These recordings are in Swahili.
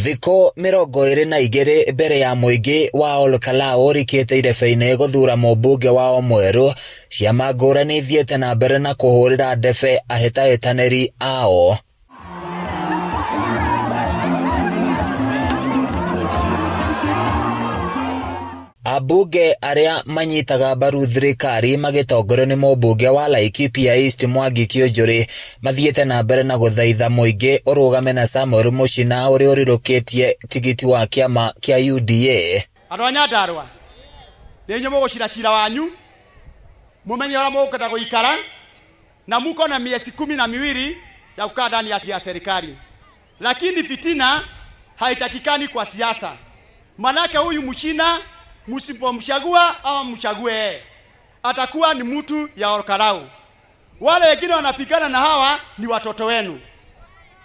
Thiko 22 mbere ya muingi wa Olkalau rikite irebe-ini guthura mũmbunge wao mweru, ciama ngũrani ithiĩte na mbere na kuhũrĩra ndebe ahĩtahĩtanĩri ao. Abunge aria manyitaga mbaru thirikari magitongorio ni mũmbunge wa Laikipia East Mwangi Kĩũnjũrĩ mathiĩte na mbere na gũthaitha mũingĩ ũrũgame na Samuel Muchina ũrĩa ũrirũkĩtie tigiti wa kĩama kĩa UDA. Andũ a Nyandarua nĩ inyuĩ mũgũcira cira wanyu, mumenye ũrĩa mũgũkenda gũikara na muko na miezi 12 ya kukaa ndani ya serikali, lakini fitina haitakikani kwa siasa. Manake huyu Muchina msipomchagua ama mchague, atakuwa ni mtu ya Olkalau. Wale wengine wanapigana na hawa ni watoto wenu,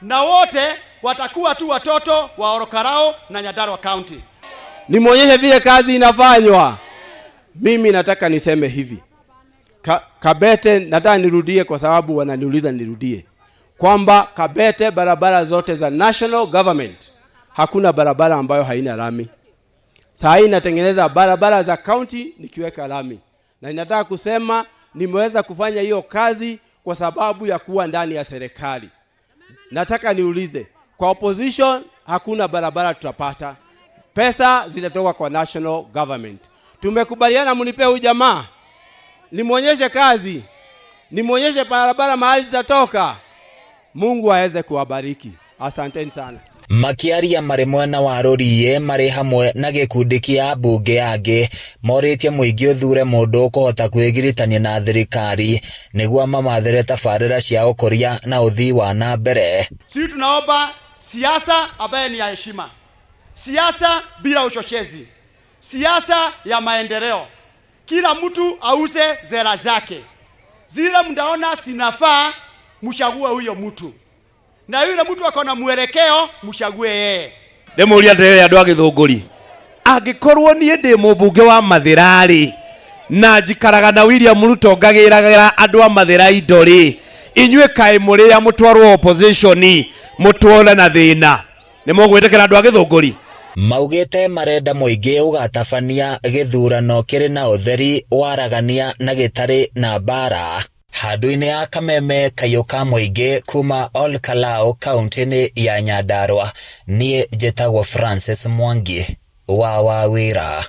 na wote watakuwa tu watoto wa Olkalau na Nyandarua County. Nimuonyeshe vile kazi inafanywa. Mimi nataka niseme hivi, Kabete nataka nirudie kwa sababu wananiuliza nirudie, kwamba Kabete barabara zote za national government hakuna barabara ambayo haina lami. Saa hii natengeneza barabara za county nikiweka lami. Na ninataka kusema nimeweza kufanya hiyo kazi kwa sababu ya kuwa ndani ya serikali. Nataka niulize, kwa opposition hakuna barabara tutapata. Pesa zinatoka kwa national government. Tumekubaliana mnipe huyu jamaa, nimuonyeshe kazi, nimuonyeshe barabara mahali zitatoka. Mungu aweze kuwabariki. Asanteni sana. Makiaria mari mwena wa Rũriĩ mari hamwe na gĩkundi kĩa ambunge angĩ morĩtie mũingĩ ũthure mũndũ ũkũhota kwĩgiritania na thirikari nĩguo mamathĩre tabarĩra cia ũkũria na ũthii wa na mbere. Sisi tunaomba siasa ambayo ni ya heshima, siasa bila uchochezi, siasa ya maendeleo. Kila mtu auze zera zake, zile mnaona sinafaa mchague huyo mtu, na yule mtu akona mwelekeo mchague yeye. Ndemuria ndewe andu agithunguri, angikorwo nie ndi mũmbunge wa Mathira na njikaraga na William Ruto ngagĩragira andu a Mathira indo ri, inyuĩ kaĩ mũrĩ ya mũtwarwo opposition mũtwole na thĩna, nĩ mũgwĩtĩkĩra andu agithunguri? Maugĩte marenda mũingĩ ũgatabania gĩthurano kĩrĩ na ũtheri, waragania na gĩtarĩ na mbara. Handũ-inĩ ya Kameme, Kayũka mũingĩ kuma Olkalau kaunti-inĩ ya Nyandarua, niĩ njĩtagwo Francis Mwangi wa Wawĩra.